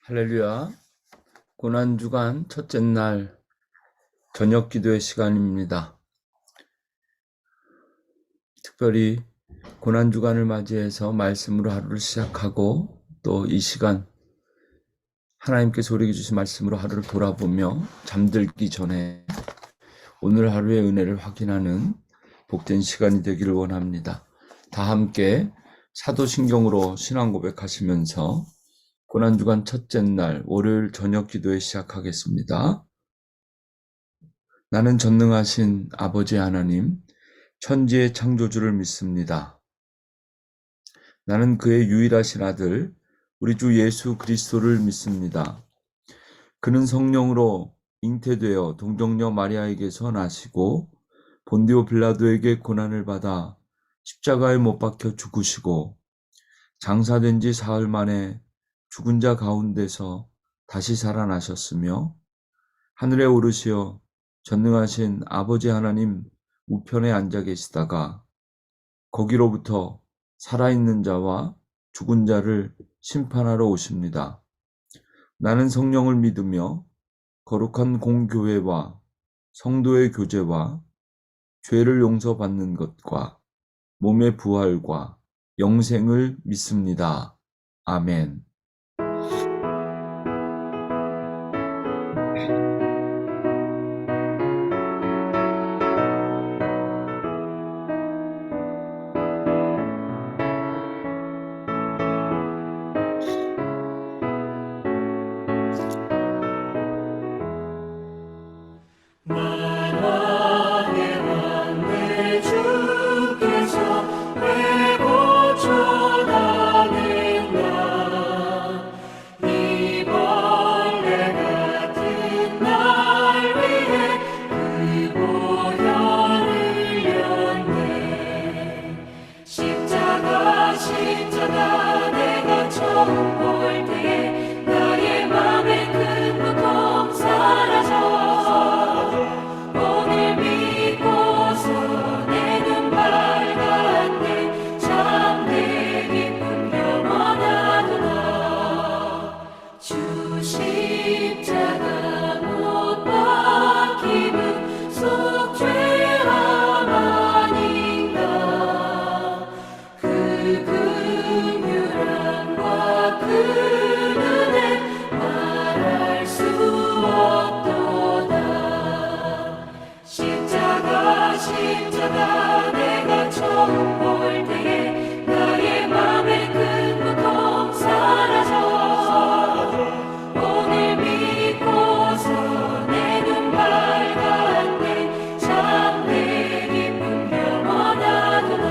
할렐루야. 고난주간 첫째 날 저녁 기도의 시간입니다. 특별히 고난주간을 맞이해서 말씀으로 하루를 시작하고 또 이 시간 하나님께서 우리에게 주신 말씀으로 하루를 돌아보며 잠들기 전에 오늘 하루의 은혜를 확인하는 복된 시간이 되기를 원합니다. 다 함께 사도신경으로 신앙 고백하시면서 고난주간 첫째 날 월요일 저녁 기도에 시작하겠습니다. 나는 전능하신 아버지 하나님, 천지의 창조주를 믿습니다. 나는 그의 유일하신 아들, 우리 주 예수 그리스도를 믿습니다. 그는 성령으로 잉태되어 동정녀 마리아에게서 나시고 본디오 빌라도에게 고난을 받아 십자가에 못 박혀 죽으시고 장사된 지 사흘 만에 죽은 자 가운데서 다시 살아나셨으며 하늘에 오르시어 전능하신 아버지 하나님 우편에 앉아 계시다가 거기로부터 살아있는 자와 죽은 자를 심판하러 오십니다. 나는 성령을 믿으며 거룩한 공교회와 성도의 교제와 죄를 용서받는 것과 몸의 부활과 영생을 믿습니다. 아멘. 만왕의 왕 내 주께서 왜 고쳐다는 나 이 벌레 같은 날 위해 그 보혈을 흘렸네. 십자가 내가 처음 볼 때에 나의 맘에 큰 고통 사라져 오늘 믿고서 내 눈 밝았네. 참내 기쁨 영원하도다. 주 십자가 못 박힘은 속죄함 아닌가. 그 긍휼함과 그 은혜 말할 수 없도다. 십자가 내가 처음 볼 때에 나의 맘에 큰 고통 사라져 오늘 믿고서 내 눈 밝았네. 참내 기쁨 영원하도다.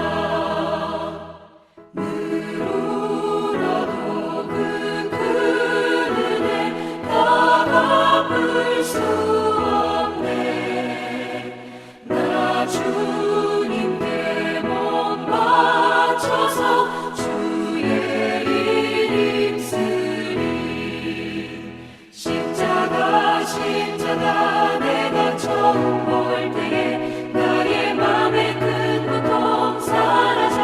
늘 울어도 그 큰 은혜 다 갚을 수 없네. 나 주님께 못 바쳐서 주의 일 힘쓰리. 십자가 내가 처음 볼 때에 나의 맘에 큰 고통 사라져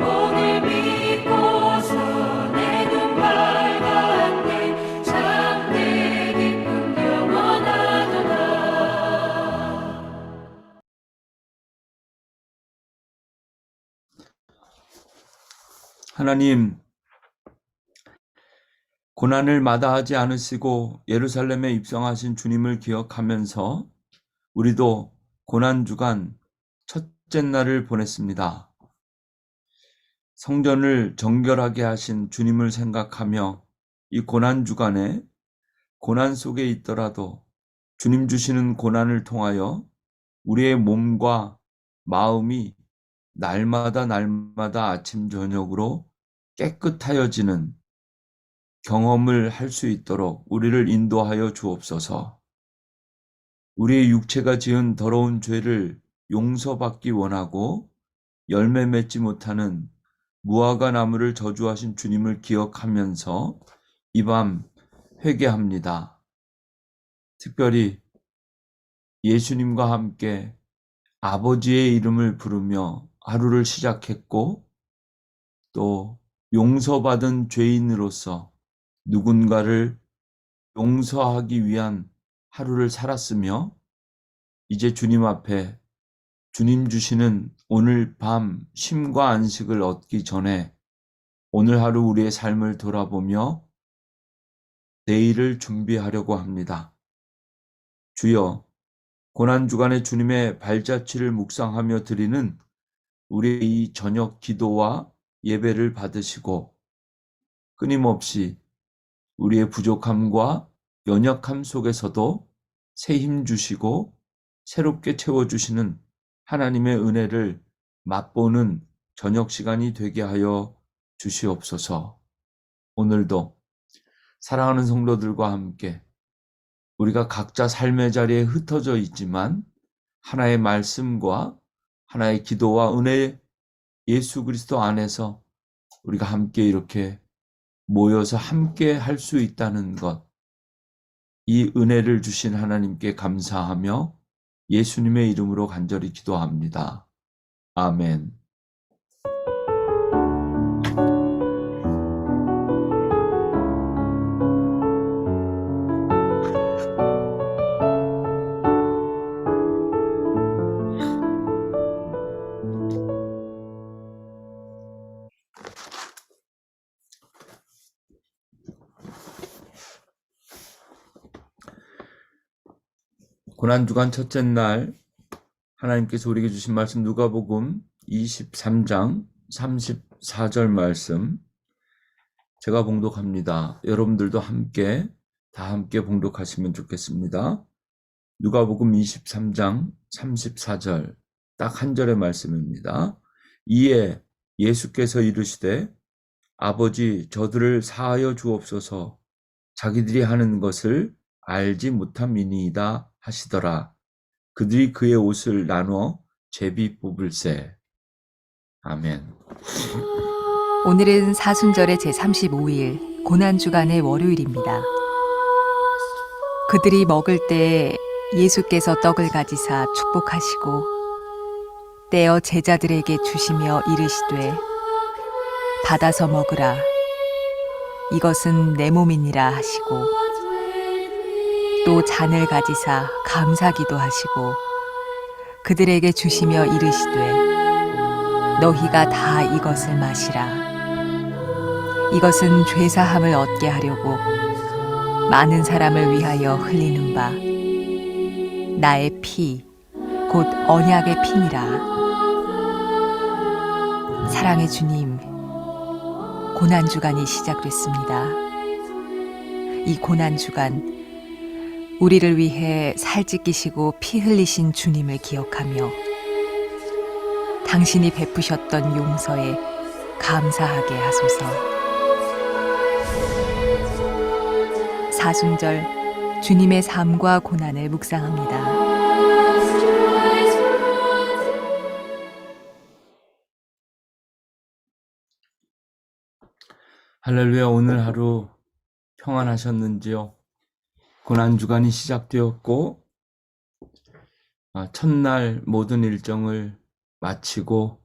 오늘 믿고서 내 눈 밝았네. 참내 기쁨 영원하도다. 하나님, 고난을 마다하지 않으시고 예루살렘에 입성하신 주님을 기억하면서 우리도 고난주간 첫째 날을 보냈습니다. 성전을 정결하게 하신 주님을 생각하며 이 고난주간에 고난 속에 있더라도 주님 주시는 고난을 통하여 우리의 몸과 마음이 날마다 아침 저녁으로 깨끗하여지는 경험을 할 수 있도록 우리를 인도하여 주옵소서. 우리의 육체가 지은 더러운 죄를 용서받기 원하고 열매 맺지 못하는 무화과 나무를 저주하신 주님을 기억하면서 이 밤 회개합니다. 특별히 예수님과 함께 아버지의 이름을 부르며 하루를 시작했고 또 용서받은 죄인으로서 누군가를 용서하기 위한 하루를 살았으며 이제 주님 앞에 주님 주시는 오늘 밤 쉼과 안식을 얻기 전에 오늘 하루 우리의 삶을 돌아보며 내일을 준비하려고 합니다. 주여, 고난주간에 주님의 발자취를 묵상하며 드리는 우리의 이 저녁 기도와 예배를 받으시고 끊임없이 우리의 부족함과 연약함 속에서도 새 힘 주시고 새롭게 채워주시는 하나님의 은혜를 맛보는 저녁 시간이 되게 하여 주시옵소서. 오늘도 사랑하는 성도들과 함께 우리가 각자 삶의 자리에 흩어져 있지만 하나의 말씀과 하나의 기도와 은혜 예수 그리스도 안에서 우리가 함께 이렇게 모여서 함께 할 수 있다는 것, 이 은혜를 주신 하나님께 감사하며 예수님의 이름으로 간절히 기도합니다. 아멘. 고난주간 첫째 날 하나님께서 우리에게 주신 말씀 누가복음 23장 34절 말씀 제가 봉독합니다. 여러분들도 다 함께 봉독하시면 좋겠습니다. 누가복음 23장 34절 딱 한 절의 말씀입니다. 이에 예수께서 이르시되 아버지 저들을 사하여 주옵소서 자기들이 하는 것을 알지 못함이니이다 하시더라. 그들이 그의 옷을 나눠 제비 뽑을세. 아멘. 오늘은 사순절의 제35일 고난주간의 월요일입니다. 그들이 먹을 때에 예수께서 떡을 가지사 축복하시고 떼어 제자들에게 주시며 이르시되 받아서 먹으라 이것은 내 몸이니라 하시고 또 잔을 가지사 감사기도 하시고 그들에게 주시며 이르시되 너희가 다 이것을 마시라 이것은 죄사함을 얻게 하려고 많은 사람을 위하여 흘리는 바 나의 피 곧 언약의 피니라. 사랑의 주님, 고난주간이 시작됐습니다. 이 고난주간 우리를 위해 살 찢기시고 피 흘리신 주님을 기억하며 당신이 베푸셨던 용서에 감사하게 하소서. 사순절 주님의 삶과 고난을 묵상합니다. 할렐루야. 오늘 하루 평안하셨는지요? 고난주간이 시작되었고 첫날 모든 일정을 마치고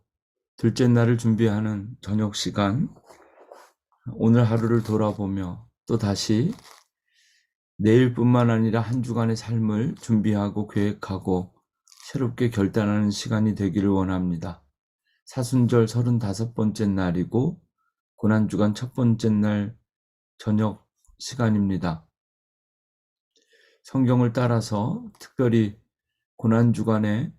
둘째 날을 준비하는 저녁 시간, 오늘 하루를 돌아보며 또 다시 내일뿐만 아니라 한 주간의 삶을 준비하고 계획하고 새롭게 결단하는 시간이 되기를 원합니다. 사순절 35번째 날이고 고난주간 첫 번째 날 저녁 시간입니다. 성경을 따라서 특별히 고난주간에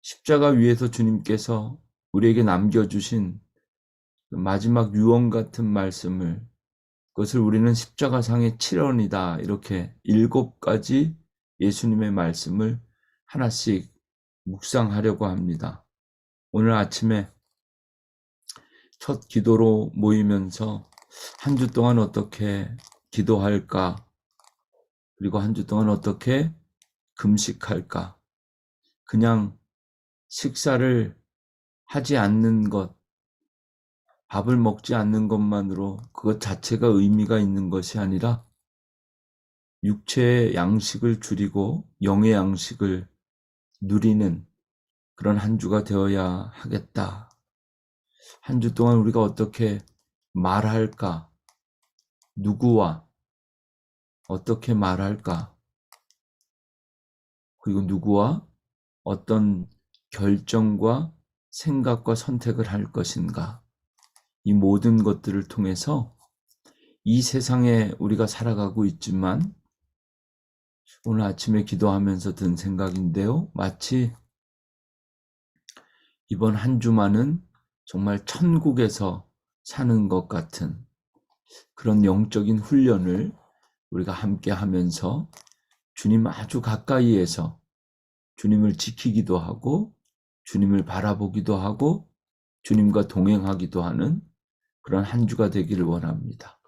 십자가 위에서 주님께서 우리에게 남겨주신 마지막 유언 같은 말씀을, 그것을 우리는 십자가상의 7언이다 이렇게 7가지 예수님의 말씀을 하나씩 묵상하려고 합니다. 오늘 아침에 첫 기도로 모이면서 한 주 동안 어떻게 기도할까, 그리고 한 주 동안 어떻게 금식할까, 그냥 식사를 하지 않는 것, 밥을 먹지 않는 것만으로 그것 자체가 의미가 있는 것이 아니라 육체의 양식을 줄이고 영의 양식을 누리는 그런 한 주가 되어야 하겠다. 한 주 동안 우리가 어떻게 말할까, 누구와 어떻게 말할까? 그리고 누구와 어떤 결정과 생각과 선택을 할 것인가? 이 모든 것들을 통해서 이 세상에 우리가 살아가고 있지만 오늘 아침에 기도하면서 든 생각인데요. 마치 이번 한 주만은 정말 천국에서 사는 것 같은 그런 영적인 훈련을 우리가 함께 하면서 주님 아주 가까이에서 주님을 지키기도 하고 주님을 바라보기도 하고 주님과 동행하기도 하는 그런 한 주가 되기를 원합니다.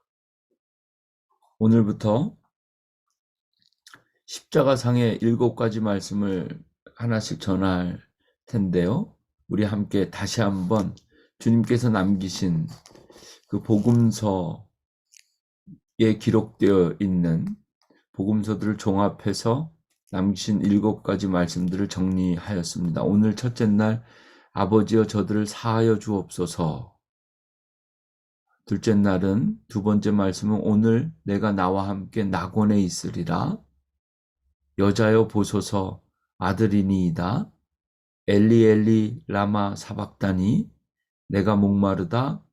오늘부터 십자가상의 7가지 말씀을 하나씩 전할 텐데요. 우리 함께 다시 한번 주님께서 남기신 그 복음서에 기록되어 있는 복음서들을 종합해서 남기신 7가지 말씀들을 정리하였습니다. 오늘 첫째 날 아버지여 저들을 사하여 주옵소서. 둘째 날은 두 번째 말씀은 오늘 내가 나와 함께 낙원에 있으리라. 여자여 보소서 아들이니이다. 엘리 엘리 라마 사박다니 내가 목마르다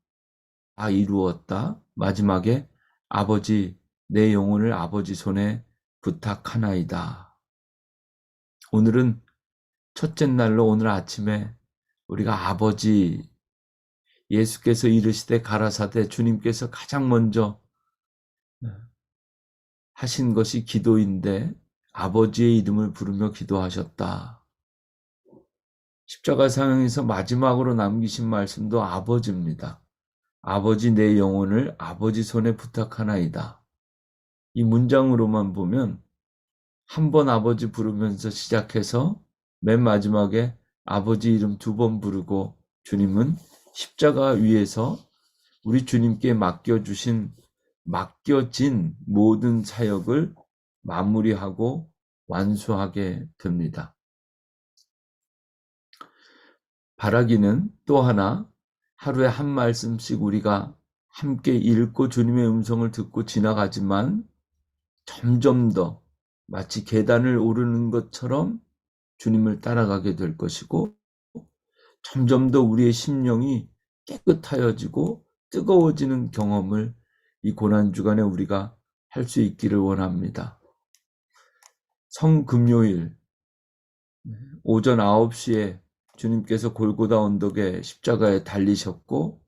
다 이루었다. 마지막에 아버지 내 영혼을 아버지 손에 부탁하나이다. 오늘은 첫째 날로 오늘 아침에 우리가 아버지 예수께서 이르시되 가라사대 주님께서 가장 먼저 하신 것이 기도인데 아버지의 이름을 부르며 기도하셨다. 십자가상에서 마지막으로 남기신 말씀도 아버지입니다. 아버지 내 영혼을 아버지 손에 부탁하나이다. 이 문장으로만 보면 한 번 아버지 부르면서 시작해서 맨 마지막에 아버지 이름 2번 부르고 주님은 십자가 위에서 우리 주님께 맡겨진 모든 사역을 마무리하고 완수하게 됩니다. 바라기는 또 하나 하루에 한 말씀씩 우리가 함께 읽고 주님의 음성을 듣고 지나가지만 점점 더 마치 계단을 오르는 것처럼 주님을 따라가게 될 것이고 점점 더 우리의 심령이 깨끗하여지고 뜨거워지는 경험을 이 고난주간에 우리가 할 수 있기를 원합니다. 성금요일 오전 9시에 주님께서 골고다 언덕에 십자가에 달리셨고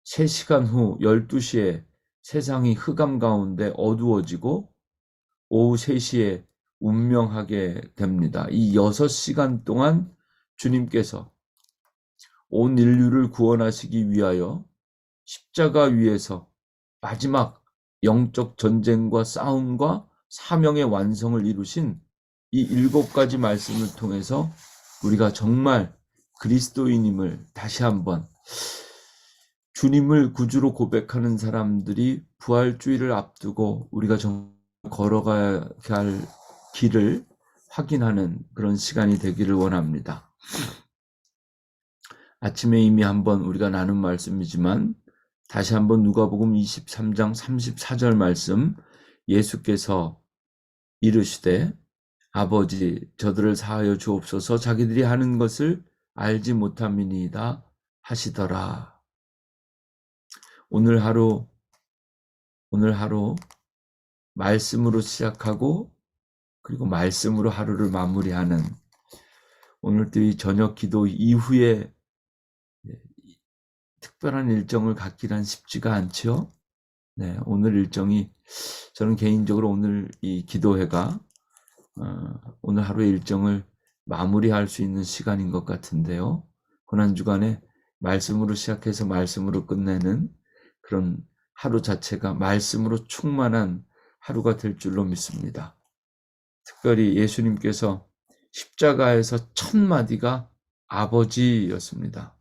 3시간 후 12시에 세상이 흑암 가운데 어두워지고 오후 3시에 운명하게 됩니다. 이 6시간 동안 주님께서 온 인류를 구원하시기 위하여 십자가 위에서 마지막 영적 전쟁과 싸움과 사명의 완성을 이루신 이 7가지 말씀을 통해서 우리가 정말 그리스도인임을 다시 한번 주님을 구주로 고백하는 사람들이 부활주의를 앞두고 우리가 정말 걸어가야 할 길을 확인하는 그런 시간이 되기를 원합니다. 아침에 이미 한번 우리가 나눈 말씀이지만 다시 한번 누가복음 23장 34절 말씀 예수께서 이르시되 아버지 저들을 사하여 주옵소서 자기들이 하는 것을 알지 못함이니이다 하시더라. 오늘 하루 말씀으로 시작하고 그리고 말씀으로 하루를 마무리하는 오늘도 이 저녁 기도 이후에 특별한 일정을 갖기란 쉽지가 않죠. 네, 오늘 일정이 저는 개인적으로 오늘 이 기도회가 오늘 하루의 일정을 마무리할 수 있는 시간인 것 같은데요. 고난주간에 말씀으로 시작해서 말씀으로 끝내는 그런 하루 자체가 말씀으로 충만한 하루가 될 줄로 믿습니다. 특별히 예수님께서 십자가에서 첫 마디가 아버지였습니다.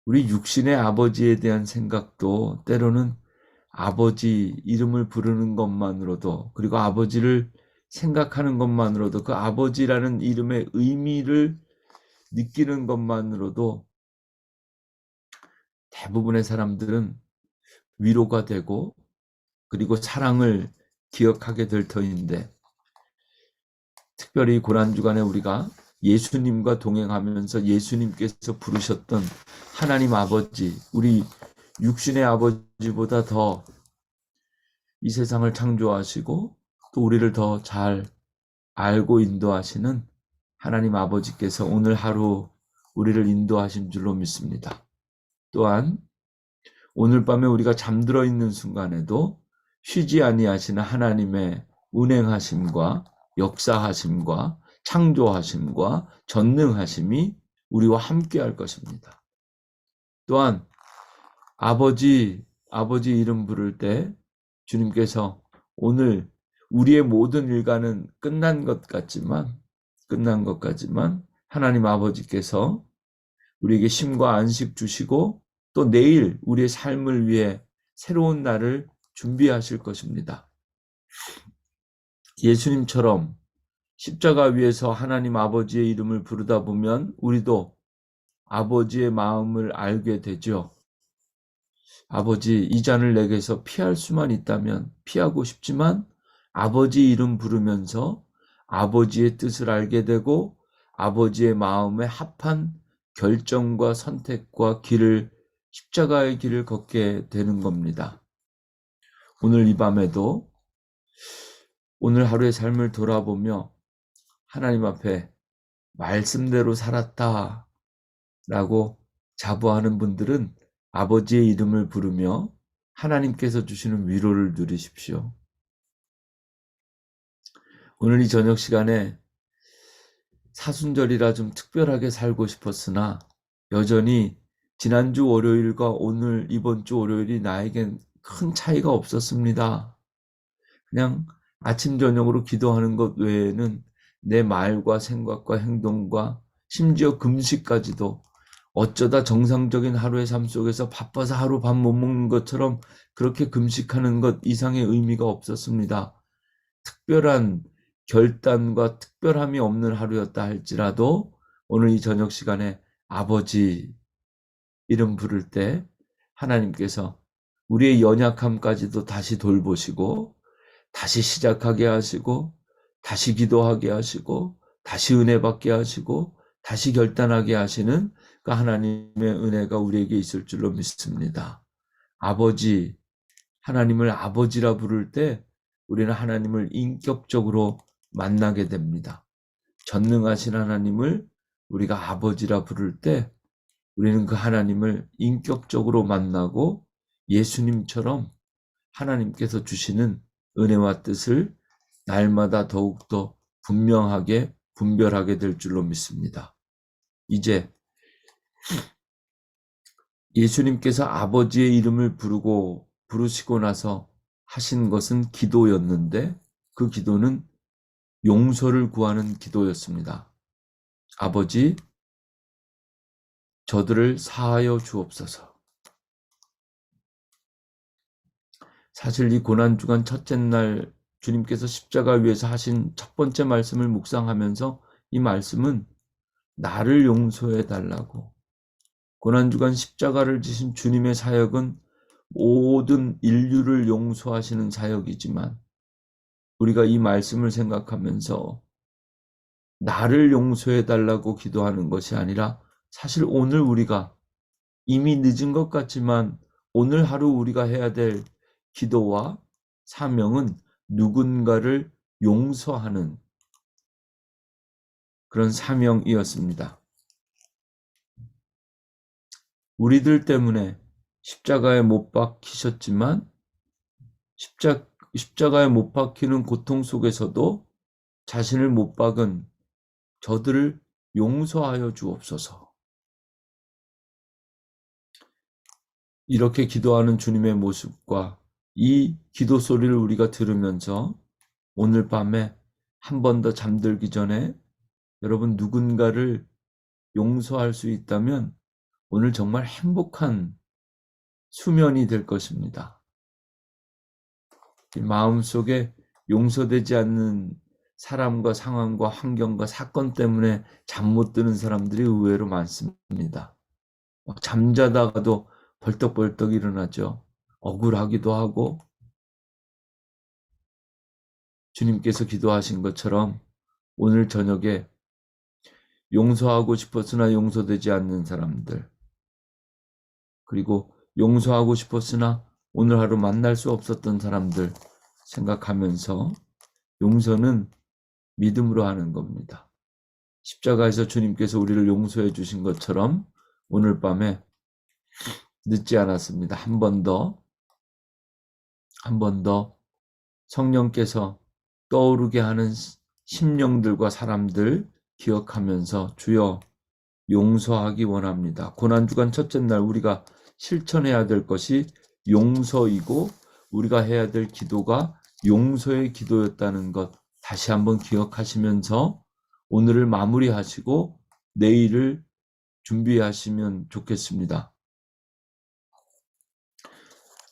우리 육신의 아버지에 대한 생각도 때로는 아버지 이름을 부르는 것만으로도 그리고 아버지를 생각하는 것만으로도 그 아버지라는 이름의 의미를 느끼는 것만으로도 대부분의 사람들은 위로가 되고 그리고 사랑을 기억하게 될 터인데, 특별히 고난주간에 우리가 예수님과 동행하면서 예수님께서 부르셨던 하나님 아버지, 우리 육신의 아버지보다 더 이 세상을 창조하시고 또 우리를 더 잘 알고 인도하시는 하나님 아버지께서 오늘 하루 우리를 인도하신 줄로 믿습니다. 또한 오늘 밤에 우리가 잠들어 있는 순간에도 쉬지 아니하시는 하나님의 운행하심과 역사하심과 창조하심과 전능하심이 우리와 함께 할 것입니다. 또한 아버지 이름 부를 때 주님께서 오늘 우리의 모든 일과는 끝난 것 같지만 하나님 아버지께서 우리에게 쉼과 안식 주시고 또 내일 우리의 삶을 위해 새로운 날을 준비하실 것입니다. 예수님처럼 십자가 위에서 하나님 아버지의 이름을 부르다 보면 우리도 아버지의 마음을 알게 되죠. 아버지, 이 잔을 내게서 피할 수만 있다면 피하고 싶지만 아버지 이름 부르면서 아버지의 뜻을 알게 되고 아버지의 마음에 합한 결정과 선택과 십자가의 길을 걷게 되는 겁니다. 오늘 이 밤에도 오늘 하루의 삶을 돌아보며 하나님 앞에 말씀대로 살았다 라고 자부하는 분들은 아버지의 이름을 부르며 하나님께서 주시는 위로를 누리십시오. 오늘 이 저녁 시간에 사순절이라 좀 특별하게 살고 싶었으나 여전히 지난주 월요일과 오늘 이번 주 월요일이 나에겐 큰 차이가 없었습니다. 그냥 아침 저녁으로 기도하는 것 외에는 내 말과 생각과 행동과 심지어 금식까지도 어쩌다 정상적인 하루의 삶 속에서 바빠서 하루 밥 못 먹는 것처럼 그렇게 금식하는 것 이상의 의미가 없었습니다. 특별한 결단과 특별함이 없는 하루였다 할지라도 오늘 이 저녁 시간에 아버지 이름 부를 때 하나님께서 우리의 연약함까지도 다시 돌보시고 다시 시작하게 하시고 다시 기도하게 하시고 다시 은혜 받게 하시고 다시 결단하게 하시는 그 하나님의 은혜가 우리에게 있을 줄로 믿습니다. 아버지, 하나님을 아버지라 부를 때 우리는 하나님을 인격적으로 만나게 됩니다. 전능하신 하나님을 우리가 아버지라 부를 때 우리는 그 하나님을 인격적으로 만나고 예수님처럼 하나님께서 주시는 은혜와 뜻을 날마다 더욱더 분명하게 분별하게 될 줄로 믿습니다. 이제 예수님께서 아버지의 이름을 부르시고 나서 하신 것은 기도였는데 그 기도는 용서를 구하는 기도였습니다. 아버지, 저들을 사하여 주옵소서. 사실 이 고난주간 첫째 날 주님께서 십자가 위에서 하신 첫 번째 말씀을 묵상하면서 이 말씀은 나를 용서해 달라고, 고난주간 십자가를 지신 주님의 사역은 모든 인류를 용서하시는 사역이지만 우리가 이 말씀을 생각하면서 나를 용서해 달라고 기도하는 것이 아니라 사실 오늘 우리가 이미 늦은 것 같지만 오늘 하루 우리가 해야 될 기도와 사명은 누군가를 용서하는 그런 사명이었습니다. 우리들 때문에 십자가에 못 박히셨지만 십자가에 못 박히는 고통 속에서도 자신을 못 박은 저들을 용서하여 주옵소서. 이렇게 기도하는 주님의 모습과 이 기도 소리를 우리가 들으면서 오늘 밤에 한 번 더 잠들기 전에 여러분 누군가를 용서할 수 있다면 오늘 정말 행복한 수면이 될 것입니다. 마음속에 용서되지 않는 사람과 상황과 환경과 사건 때문에 잠 못 드는 사람들이 의외로 많습니다. 잠자다가도 벌떡벌떡 일어나죠. 억울하기도 하고 주님께서 기도하신 것처럼 오늘 저녁에 용서하고 싶었으나 용서되지 않는 사람들, 그리고 용서하고 싶었으나 오늘 하루 만날 수 없었던 사람들 생각하면서 용서는 믿음으로 하는 겁니다. 십자가에서 주님께서 우리를 용서해 주신 것처럼 오늘 밤에 늦지 않았습니다. 한 번 더 성령께서 떠오르게 하는 심령들과 사람들 기억하면서 주여 용서하기 원합니다. 고난주간 첫째 날 우리가 실천해야 될 것이 용서이고 우리가 해야 될 기도가 용서의 기도였다는 것 다시 한번 기억하시면서 오늘을 마무리하시고 내일을 준비하시면 좋겠습니다.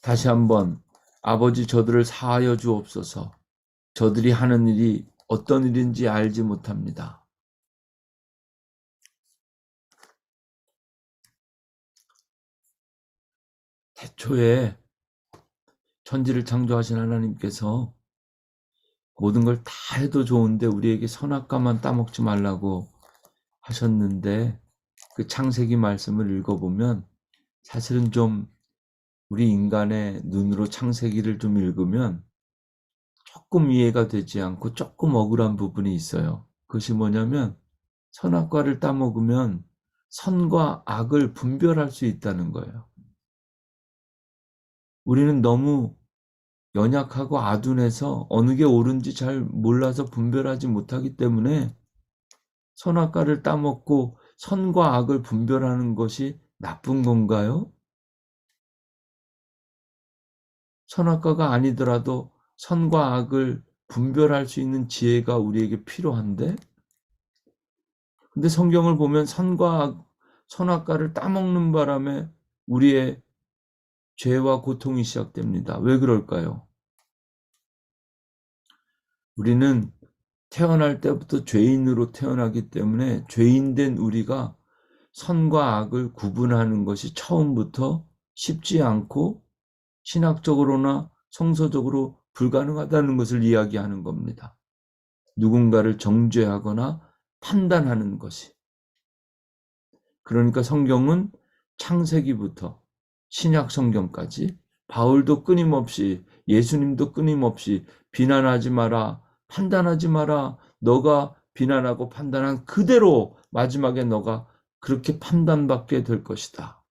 다시 한번 아버지 저들을 사하여 주옵소서. 저들이 하는 일이 어떤 일인지 알지 못합니다. 태초에 천지를 창조하신 하나님께서 모든 걸 다 해도 좋은데 우리에게 선악과만 따먹지 말라고 하셨는데 그 창세기 말씀을 읽어보면 사실은 좀 우리 인간의 눈으로 창세기를 좀 읽으면 조금 이해가 되지 않고 조금 억울한 부분이 있어요. 그것이 뭐냐면 선악과를 따먹으면 선과 악을 분별할 수 있다는 거예요. 우리는 너무 연약하고 아둔해서 어느 게 옳은지 잘 몰라서 분별하지 못하기 때문에 선악과를 따먹고 선과 악을 분별하는 것이 나쁜 건가요? 선악과가 아니더라도 선과 악을 분별할 수 있는 지혜가 우리에게 필요한데, 근데 성경을 보면 선악과를 따먹는 바람에 우리의 죄와 고통이 시작됩니다. 왜 그럴까요? 우리는 태어날 때부터 죄인으로 태어나기 때문에 죄인된 우리가 선과 악을 구분하는 것이 처음부터 쉽지 않고 신학적으로나 성서적으로 불가능하다는 것을 이야기하는 겁니다. 누군가를 정죄하거나 판단하는 것이. 그러니까 성경은 창세기부터 신약 성경까지 바울도 끊임없이 예수님도 끊임없이 비난하지 마라, 판단하지 마라, 너가 비난하고 판단한 그대로 마지막에 너가 그렇게 판단받게 될 것이다.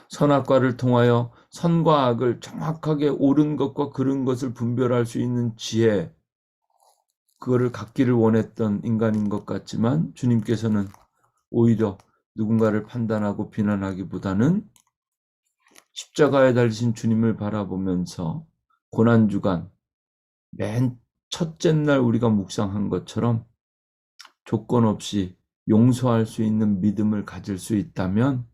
선악과를 통하여 선과 악을 정확하게 옳은 것과 그른 것을 분별할 수 있는 지혜, 그거를 갖기를 원했던 인간인 것 같지만 주님께서는 오히려 누군가를 판단하고 비난하기보다는 십자가에 달리신 주님을 바라보면서 고난주간 맨 첫째 날 우리가 묵상한 것처럼 조건 없이 용서할 수 있는 믿음을 가질 수 있다면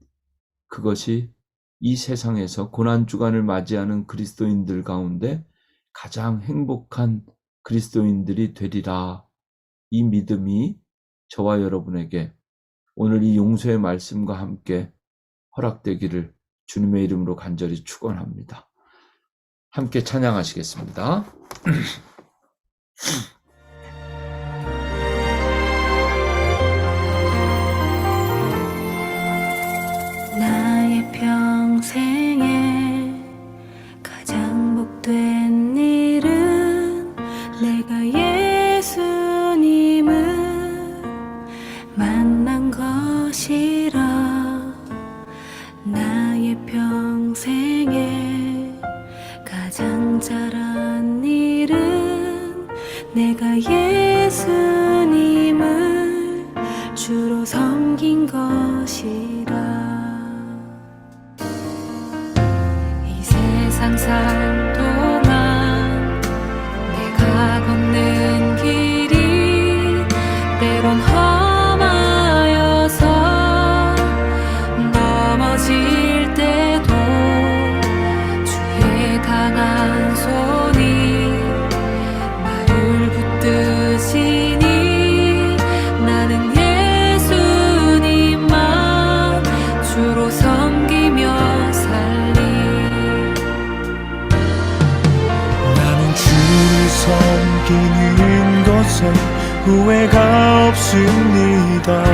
그것이 이 세상에서 고난주간을 맞이하는 그리스도인들 가운데 가장 행복한 그리스도인들이 되리라. 이 믿음이 저와 여러분에게 오늘 이 용서의 말씀과 함께 허락되기를 주님의 이름으로 간절히 축원합니다. 함께 찬양하시겠습니다. 나의 평생에 가장 복된 일은 내가 예수님을 만난 것이라. 나의 평생에 가장 잘한 일은 내가 예수님을 주로 섬긴 것이라. 이 세상 살 동안 내가 걷는 길이 때론 험하여서 넘어질 때도 주의 강한 손이 나를 붙드시니 나는 예수님만 주로 섬기며 것에 후회가 없습니다.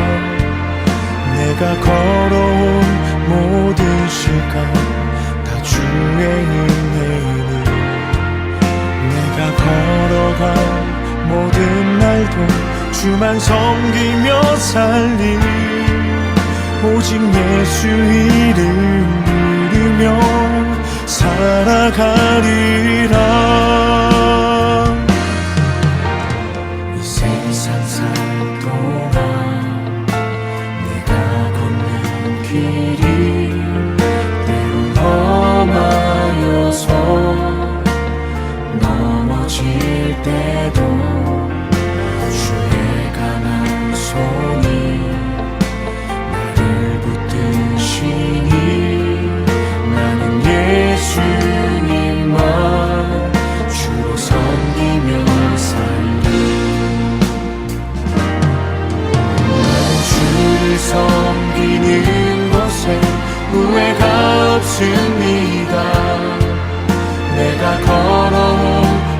내가 걸어온 모든 시간 다 주의 은혜니, 내가 걸어간 모든 날도 주만 섬기며 살리, 오직 예수 이름 부르며 살아가리라. 이 세상 살 동안 내가 걷는 길이 때론 험하여서 넘어질 때도 주의 강한 손이 나를 붙드시니, 나는 예수님만 주로 섬기며 살리. 나는 주를 섬기는 것에 후회가 없습니다. 내가 걸어온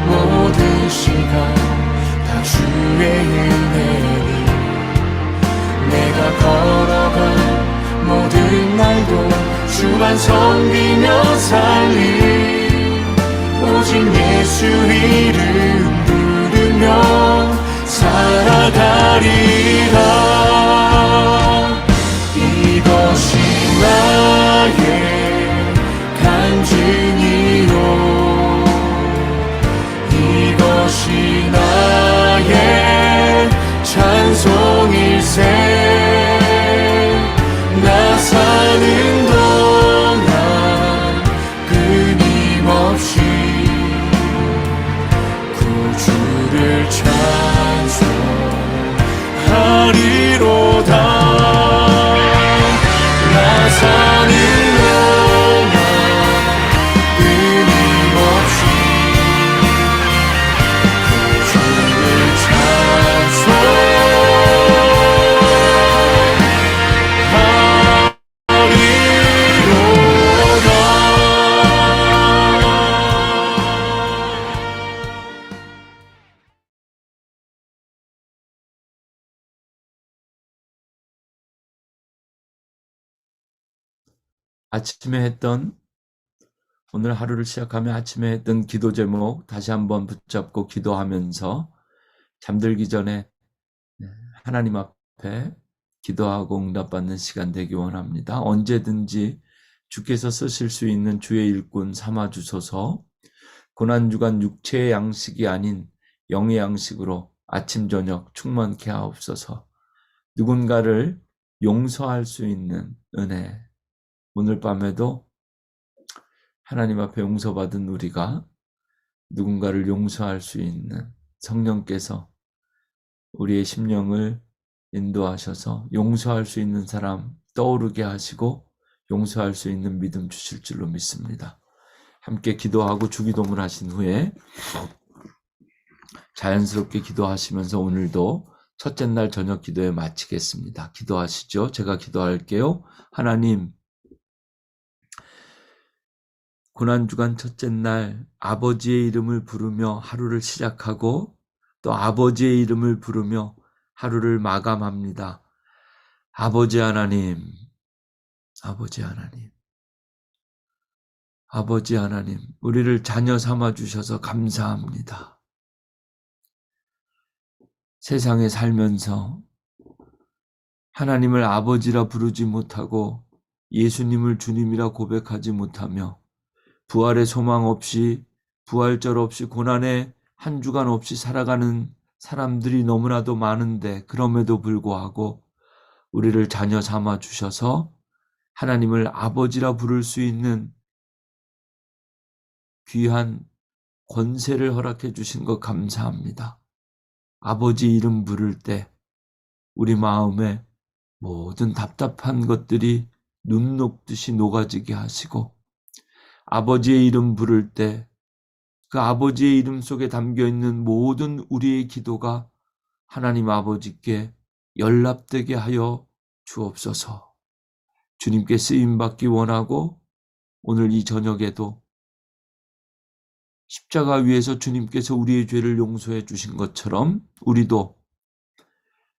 모든 시간 다 주의 은혜니, 내가 걸어간 모든 날도 주만 섬기며 살리, 오직 예수 이름 부르며 살아가리라. 이것이 나의 간증이요, 이것이 나의 찬송일세. 나 사는 동안 끊임없이 구주를 찬송하리로다. 나 사는 동안 끊임없이 구주를 아침에 했던, 오늘 하루를 시작하며 아침에 했던 기도 제목 다시 한번 붙잡고 기도하면서 잠들기 전에 하나님 앞에 기도하고 응답받는 시간 되기 원합니다. 언제든지 주께서 쓰실 수 있는 주의 일꾼 삼아 주소서. 고난주간 육체의 양식이 아닌 영의 양식으로 아침 저녁 충만케 하옵소서. 누군가를 용서할 수 있는 은혜, 오늘 밤에도 하나님 앞에 용서받은 우리가 누군가를 용서할 수 있는 성령께서 우리의 심령을 인도하셔서 용서할 수 있는 사람 떠오르게 하시고 용서할 수 있는 믿음 주실 줄로 믿습니다. 함께 기도하고 주기도문 하신 후에 자연스럽게 기도하시면서 오늘도 첫째 날 저녁 기도에 마치겠습니다. 기도하시죠. 제가 기도할게요. 하나님, 고난주간 첫째 날 아버지의 이름을 부르며 하루를 시작하고 또 아버지의 이름을 부르며 하루를 마감합니다. 아버지 하나님, 아버지 하나님, 아버지 하나님, 우리를 자녀 삼아 주셔서 감사합니다. 세상에 살면서 하나님을 아버지라 부르지 못하고 예수님을 주님이라 고백하지 못하며 부활의 소망 없이, 부활절 없이, 고난의 한 주간 없이 살아가는 사람들이 너무나도 많은데, 그럼에도 불구하고 우리를 자녀 삼아 주셔서 하나님을 아버지라 부를 수 있는 귀한 권세를 허락해 주신 것 감사합니다. 아버지 이름 부를 때 우리 마음에 모든 답답한 것들이 눈 녹듯이 녹아지게 하시고, 아버지의 이름 부를 때 그 아버지의 이름 속에 담겨있는 모든 우리의 기도가 하나님 아버지께 연락되게 하여 주옵소서. 주님께 쓰임받기 원하고 오늘 이 저녁에도 십자가 위에서 주님께서 우리의 죄를 용서해 주신 것처럼 우리도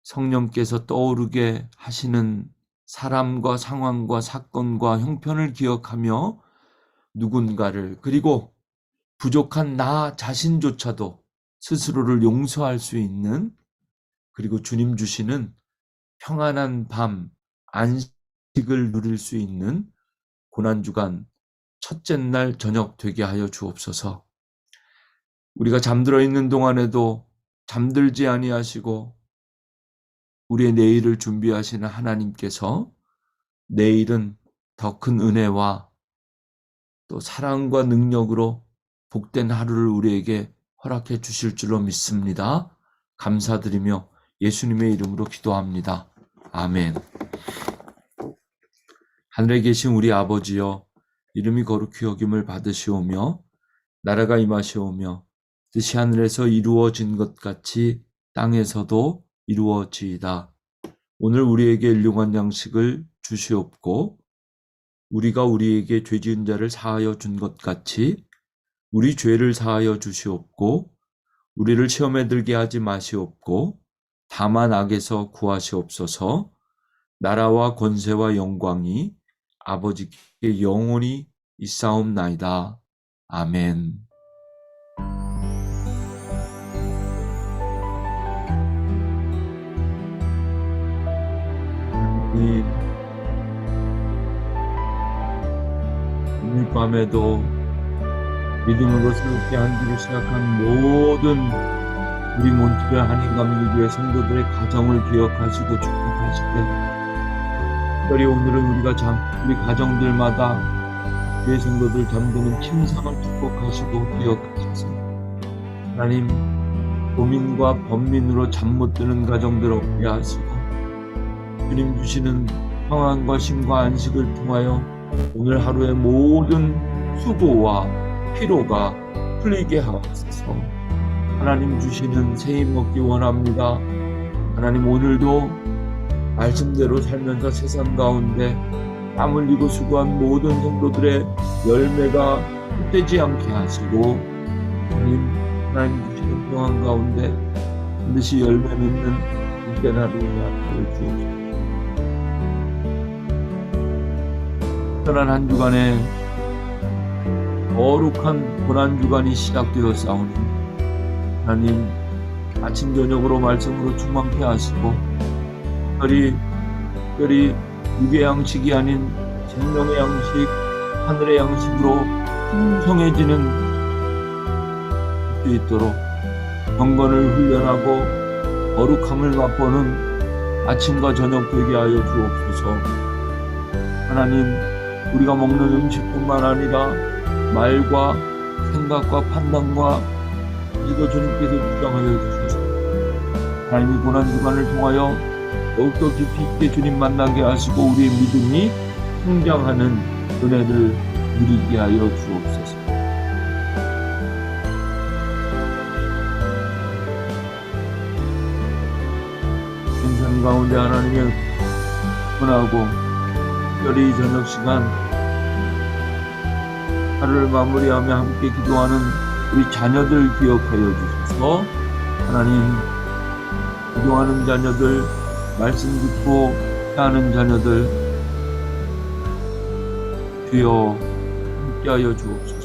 성령께서 떠오르게 하시는 사람과 상황과 사건과 형편을 기억하며 누군가를, 그리고 부족한 나 자신조차도 스스로를 용서할 수 있는, 그리고 주님 주시는 평안한 밤, 안식을 누릴 수 있는 고난주간 첫째 날 저녁 되게 하여 주옵소서. 우리가 잠들어 있는 동안에도 잠들지 아니하시고 우리의 내일을 준비하시는 하나님께서 내일은 더 큰 은혜와 또 사랑과 능력으로 복된 하루를 우리에게 허락해 주실 줄로 믿습니다. 감사드리며 예수님의 이름으로 기도합니다. 아멘. 하늘에 계신 우리 아버지여, 이름이 거룩히 여김을 받으시오며 나라가 임하시오며 뜻이 하늘에서 이루어진 것 같이 땅에서도 이루어지이다. 오늘 우리에게 일용할 양식을 주시옵고 우리가 우리에게 죄 지은 자를 사하여 준 것 같이 우리 죄를 사하여 주시옵고 우리를 시험에 들게 하지 마시옵고 다만 악에서 구하시옵소서. 나라와 권세와 영광이 아버지께 영원히 있사옵나이다. 아멘. 오늘 밤에도 믿음으로 새롭게 한주를 시작한 모든 우리 몬트레 한인감리교회 성도들의 가정을 기억하시고 축복하시되, 특별히 오늘은 우리 가정들마다 교회 성도들 잠드는 침상을 축복하시고 기억하셔서 하나님, 고민과 번민으로 잠 못 드는 가정들 없게 하시고 주님 주시는 평안과 쉼과 안식을 통하여 오늘 하루의 모든 수고와 피로가 풀리게 하옵소서. 하나님 주시는 새 힘 얻기 원합니다. 하나님, 오늘도 말씀대로 살면서 세상 가운데 땀 흘리고 수고한 모든 성도들의 열매가 헛되지 않게 하시고 하나님 주시는 평안 가운데 반드시 열매 맺는 복된 하루를 하여 주옵소서. 특별한 한 주간에 거룩한 고난주간이 시작되었사오니 하나님, 아침 저녁으로 말씀으로 충만케 하시고 특별히 육의 양식이 아닌 생명의 양식, 하늘의 양식으로 풍성해지는 수 있도록 경건을 훈련하고 거룩함을 맛보는 아침과 저녁 되게 하여 주옵소서. 하나님, 우리가 먹는 음식뿐만 아니라 말과 생각과 판단과 이도 주님께서 주장하여 주셔서 하나님이 고난주간을 통하여 더욱더 깊이 있게 주님 만나게 하시고 우리의 믿음이 성장하는 은혜를 누리게 하여 주옵소서. 인생 가운데 하나님의 분하고 특별히 저녁 시간 하루를 마무리하며 함께 기도하는 우리 자녀들 기억하여 주셔서 하나님, 기도하는 자녀들, 말씀 듣고 하는 자녀들 주여 함께하여 주옵소서.